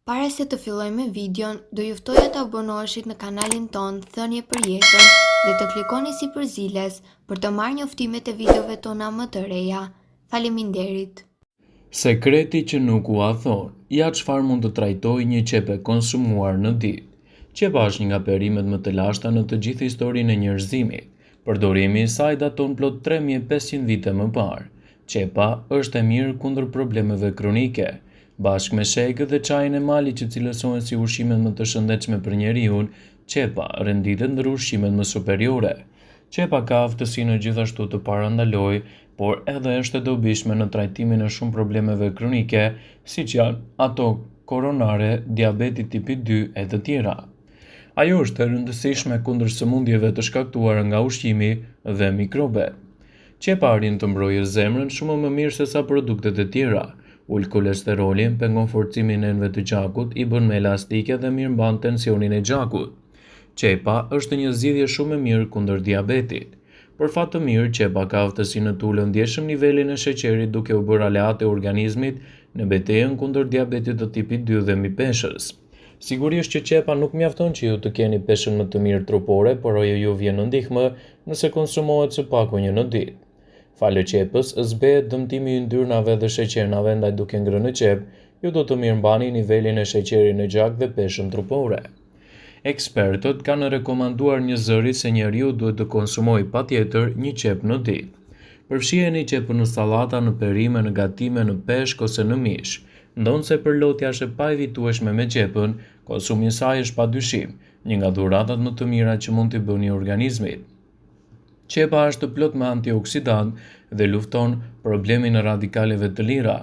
Para se të fillojmë me videon, do ju ftoja të abonoheshit në kanalin ton Thënie për Jetën dhe të klikoni si përziles për të marrë njoftimet e videove tona më të reja. Faleminderit. Sekreti që nuk u a thonë, ja çfarë mund të trajtojë një qep e konsumuar në ditë. Qepa është një nga perimet më të lashta në të gjithë historinë e njerëzimit. Përdorimi i saj daton plot 3500 vite më parë. Qepa është e mirë kundër problemeve kronike. Bashkë me shejkët dhe çajin e malit që cilësohen si ushqimet më të shëndetshme për njeriun, qepa renditet ndër ushqimet më superiore. Qepa ka aftësinë gjithashtu të parandalojë, por edhe është e dobishme në trajtimin e shumë problemeve kronike, siç janë ato koronare, diabeti tipi 2 e të tjera. Ajo është e rëndësishme kundër sëmundjeve të shkaktuara nga ushqimi dhe mikrobet. Qepa arrin të mbrojë zemrën shumë më mirë se sa produktet e tjera. Ul kolesterolin, pengon forcimin e nervëve të gjakut, i bën më elastike dhe mirëmban tensionin e gjakut. Qepa është një zgjidhje shumë e mirë kundër diabetit. Për fat të mirë, qepa ka aftësinë të ulë ndjeshëm nivelin e sheqerit duke u bërë aleat e organizmit në betejën kundër diabetit të tipit 2 dhe mipeshës. Sigurisht që qepa nuk mjafton që ju të keni peshën më të mirë trupore, por ajo ju vjen në ndihmë nëse konsumohet së paku një në ditë. Falë qepës, zbehet dëmtimi i yndyrnave dhe sheqernave, ndaj duke ngrënë qep, ju do të mirëmbani nivelin e sheqerit në gjak dhe peshën trupore. Ekspertët kanë rekomanduar një zëri se njeriu duhet të konsumojë patjetër një qep në ditë. Përfshiheni qepën në sallata, në perime, në gatime, në peshk ose në mish. Ndonse përlotja është e paevitueshme me qepën, konsumi i saj është padyshim një nga dhuratat më të mira që mund t'i bëni organizmit. Qepa është plot me antioksidant dhe lufton problemin e radikaleve të lira.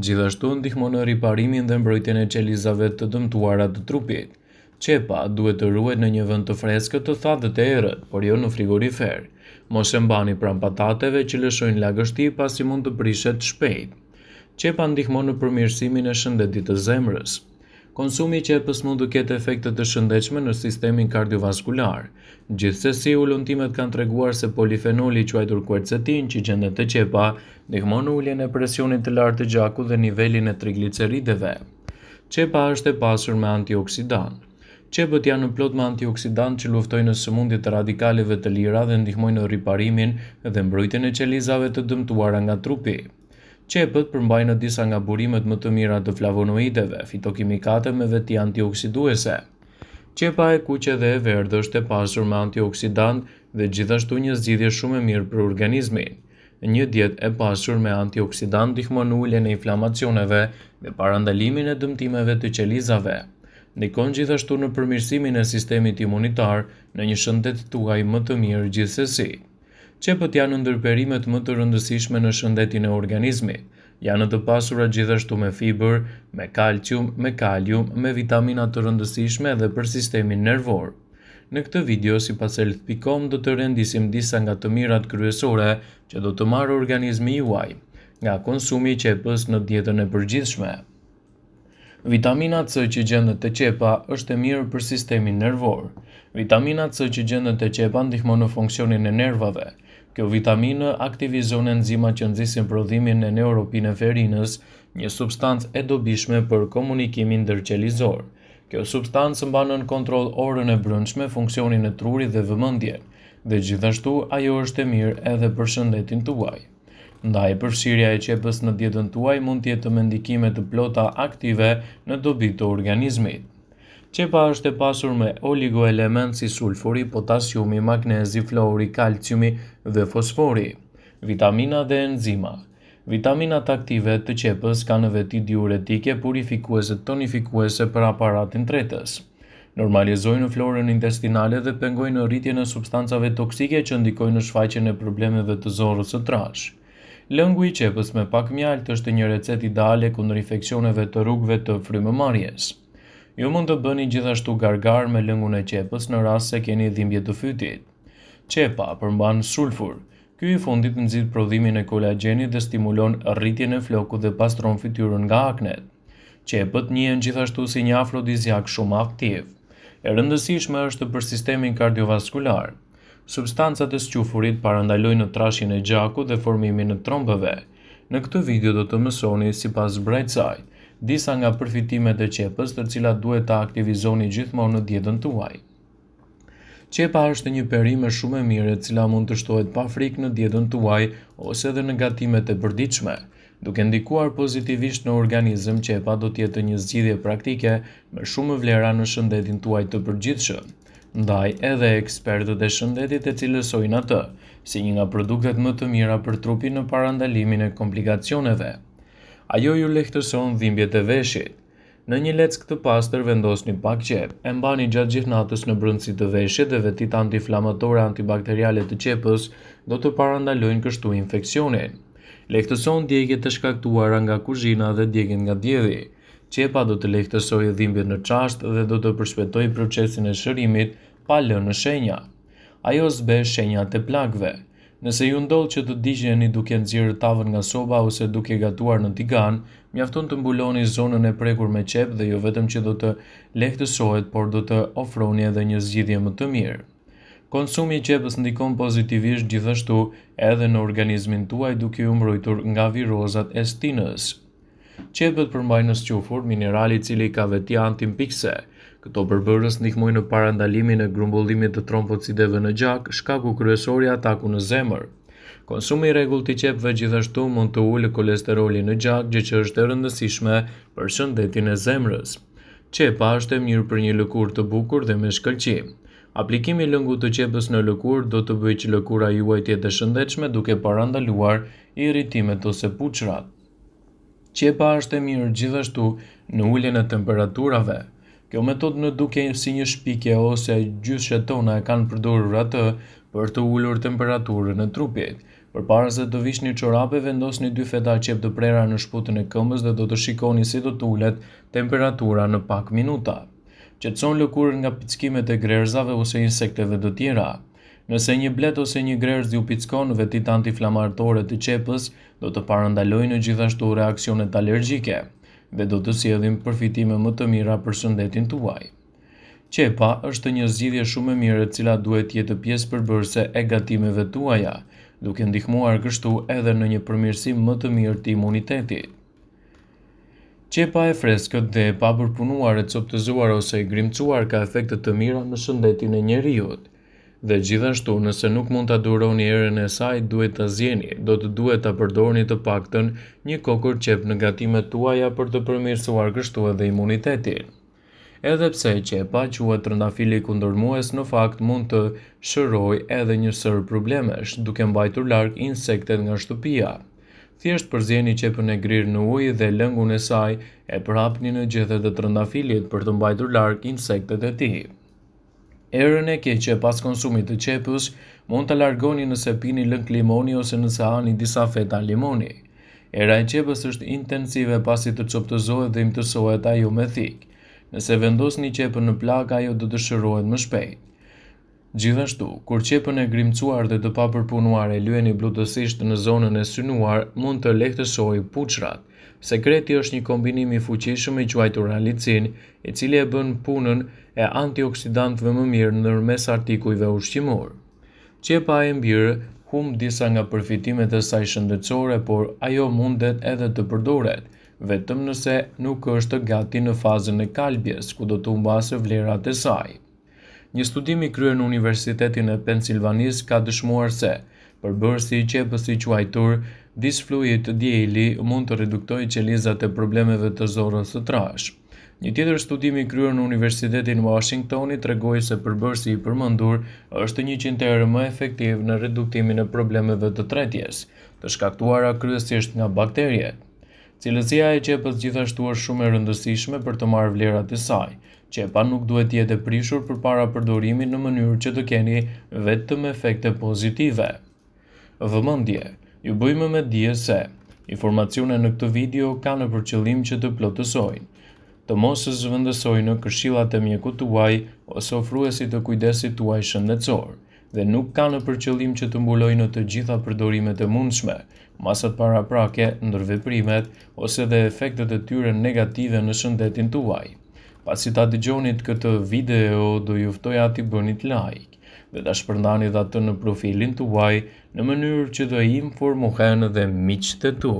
Gjithashtu ndihmon në riparimin dhe mbrojtjen e qelizave të dëmtuara të trupit. Qepa duhet të ruhet në një vend të freskët, të thatë dhe të errët, por jo në frigorifer. Mos e mbani pranë patateve që lëshojnë lagështi pasi mund të prishet shpejt. Qepa ndihmon në përmirësimin e shëndetit të zemrës. Konsumi i qepës mund të ketë efekte të shëndetshme në sistemin kardiovaskular. Gjithsesi, ulëntimet kanë treguar se polifenoli i quajtur quercetin që gjendet te qepa ndihmon në uljen e presionit të lartë të gjakut dhe nivelin e triglicerideve. Qepa është e pasur me antioksidant. Qepët janë në plot me antioksidant që luftojnë në sëmundjet e radikaleve të lira dhe ndihmojnë në riparimin dhe mbrojtjen e qelizave të dëmtuara nga trupi. Qepët përmbajnë disa nga burimet më të mira të flavonoideve, fitokimikate me veti antioksiduese. Qepa e kuqe dhe e verdhë është e pasur me antioksidant dhe gjithashtu një zgjidhje shumë e mirë për organizmin. Një dietë e pasur me antioksidant ndihmon në uljen e inflamacioneve dhe parandalimin e dëmtimeve të qelizave. Ndikon gjithashtu në përmirësimin e sistemit imunitar, në një shëndet tuaj më të mirë gjithsesi. Qepët janë ndër perimet më të rëndësishme në shëndetin e organizmit. Janë të pasura gjithashtu me fibër, me kalcium, me kalium, me vitamina të rëndësishme edhe për sistemin nervor. Në këtë video, sipas health.com, do të rendisim disa nga të mirat kryesore që do të marrë organizmi juaj nga konsumi i qepës në dietën e përgjithshme. Vitamina C që gjendet te qepa është e mirë për sistemin nervor. Vitamina C që gjendet te qepa ndihmon në funksionin e nervave. Kjo vitaminë aktivizon enzimat që nxisin prodhimin e neuropineferinës, një substancë e dobishme për komunikimin ndërqelizor. Kjo substancë mban në kontroll orën e brendshme, funksionin e trurit dhe vëmendjen, dhe gjithashtu ajo është e mirë edhe për shëndetin tuaj. Ndaj përfshirja e qepës në dietën tuaj mund të jetë me ndikime të plota aktive në dobit të organizmit. Qepa është e pasur me oligoelement si sulfuri, potasiumi, magnezi, fluori, kalciumi dhe fosfori, vitamina dhe enzima. Vitaminat aktive të qepës kanë veti diuretike, purifikuese, tonifikuese për aparatin tretës. Normalizojnë florën intestinale dhe pengojnë rritjen e substancave toksike që ndikojnë në shfaqjen e problemeve të zorrës së trashë. Lëngu i qepës me pak mjalt është një recetë ideale kundër infeksioneve të rrugëve të frymëmarrjes. Ju mund të bëni gjithashtu gargar me lëngun e qepës në rast se keni dhimbje të fytit. Qepa përmban sulfur. Ky i fundit nxit prodhimin e kolagjenit dhe stimulon rritjen e flokut dhe pastron fytyrën nga aknet. Qepët njihen gjithashtu si një afrodiziak shumë aktiv. E rëndësishme është për sistemin kardiovaskular. Substancat e sqyfurit parandalojnë trashjen e gjakut dhe formimin e trombëve. Në këtë video do të mësoni sipas Brightside disa nga përfitimet e qepës, të cilat duhet ta aktivizoni gjithmonë në dietën tuaj. Qepa është një perime shumë e mirë e cila mund të shtohet pa frikë në dietën tuaj ose edhe në gatimet e përditshme. Duke ndikuar pozitivisht në organizëm, qepa do të jetë një zgjidhje praktike me shumë vlera në shëndetin tuaj të përgjithshëm. Ndaj edhe ekspertët e shëndetit e cilësojnë atë si një nga produktet më të mira për trupin në parandalimin e komplikacioneve. Ajo ju lehtëson dhimbjet e veshit. Në një leckë të pastër vendosni pak qepë, e mbani gjatë gjithë natës në brendësi të veshit dhe vetit antiinflamatore antibakteriale të qepës do të parandalojnë kështu infeksionin. Lehtëson djegjet e shkaktuara nga kuzhina dhe djegjet nga djedhi. Qepa do të lehtësojë dhimbjet në çast dhe do të përshpejtojë procesin e shërimit pa lënë shenja. Ajo zbe shenjat e plagëve. Nëse ju ndodh që të digjeni duke nxjerrë tavën nga soba ose duke gatuar në tigan, mjafton të mbuloni zonën e prekur me qepë dhe jo vetëm që do të lehtësohet, por do të ofroni edhe një zgjidhje më të mirë. Konsumi i qepës ndikon pozitivisht gjithashtu edhe në organizmin tuaj duke ju mbrojtur nga virozat e stinës. Qepët përmbajnë në squfur minerali i cili ka veti antimpikse. Këto përbërës ndihmojnë në parandalimin e grumbullimit të trombocideve në gjak, shkaku kryesor i ataku në zemër. Konsumi i rregullt i qepëve gjithashtu mund të ulë kolesterolin në gjak, gjë që është e rëndësishme për shëndetin e zemrës. Qepa është e mirë për një lëkurë të bukur dhe me shkëlqim. Aplikimi i lëngut të qepës në lëkurë do të bëjë që lëkura juaj të jetë e shëndetshme duke parandaluar irritimet ose puçrat. Qepa është e mirë gjithashtu në uljen e temperaturave. Kjo metodë në duke si një shpikje ose gjyshet tona e kanë përdorur atë për të ulur temperaturën e trupit. Përpara se të vishni çorape, vendosni 2 feta qepë të prera në shputën e këmbës dhe do të shikoni si do të ulet temperatura në pak minuta. Qetëson lëkurën nga pickimet e grerzave ose insekteve të tjera. Nëse një blet ose një glerz ju pickon, vetit antiinflamatore të qepës do të parandalojnë gjithashtu reaksionet alergjike dhe do të sjellin përfitime më të mira për shëndetin tuaj. Qepa është një zgjidhje shumë e mirë e cila duhet të jetë pjesë përbërëse e gatimeve tuaja, duke ndihmuar kështu edhe në një përmirësim më të mirë të imunitetit. Qepa e freskët dhe e papërpunuar, e coptëzuar ose e grimcuar ka efekte të mira në shëndetin e njerëzit. Dhe gjithashtu, nëse nuk mund ta duroni erën e saj, duhet ta zjeni. Do të duhet ta përdorni të paktën një kokër qepë në gatimet tuaja për të përmirësuar kështu edhe imunitetin. Edhe pse qepa quhet trëndafili kundërmues, në fakt mund të shërojë edhe një sër problemesh, duke mbajtur larg insektet nga shtëpia. Thjesht përzjeni qepën e grirë në ujë dhe lëngun e saj e përhapni në gjethet e trëndafilit për të mbajtur larg insektet e tij. Erën e keqe pas konsumit të qepës mund të largoni nëse pini lëng limoni ose nëse hani disa feta limoni. Era e qepës është intensive pasi të coptëzohet dhe imtësohet ajo me thikë. Nëse vendosni qepën në plak, ajo do të shërohet më shpejt. Gjithashtu, kur qepën e grimcuar dhe të papërpunuar e lyeni bluetooth-isht në zonën e synuar, mund të lehtësojë puçrat. Sekreti është një kombinim i fuqishëm i quajtur alicin, i cili e bën punën e antioksidantëve më mirë ndërmes artikujve ushqimor. Qepa e mbirë humb disa nga përfitimet e saj shëndetësore, por ajo mundet edhe të përdoret, vetëm nëse nuk është gati në fazën e kalbjes, ku do të humbasë vlerat e saj. Një studim i kryer në Universitetin e Pensilvanisë ka dëshmuar se përbërësi i qepës i quajtur disfluid dieli mund të reduktojë qelizat e problemeve të zorrës së trash. Një tjetër studim i kryer në Universitetin Washingtoni tregoi se përbërësi i përmendur është 100 herë më efektiv në reduktimin e problemeve të tretjes, të shkaktuara kryesisht nga bakteriet. Cilësia e qepës gjithashtu është shumë e rëndësishme për të marrë vlerat e saj. Qepa nuk duhet të jetë e prishur përpara përdorimit në mënyrë që të keni vetëm efekte pozitive. Vëmendje, ju bëjmë me dije se informacionet në këtë video kanë për qëllim që të plotësojnë, të mos zëvendësojnë në këshillat e mjekut tuaj ose ofruesit të kujdesit tuaj shëndetësor, dhe nuk kanë për qëllim që të mbulojnë të gjitha përdorimet e mundshme, masat paraprake, ndërveprimet ose dhe efektet e tyre negative në shëndetin tuaj. Pasi ta dëgjonit këtë video, do ju ftoja t'i bënit like dhe ta shpërndanit atë në profilin tuaj në mënyrë që të informohen dhe miqtë e tu.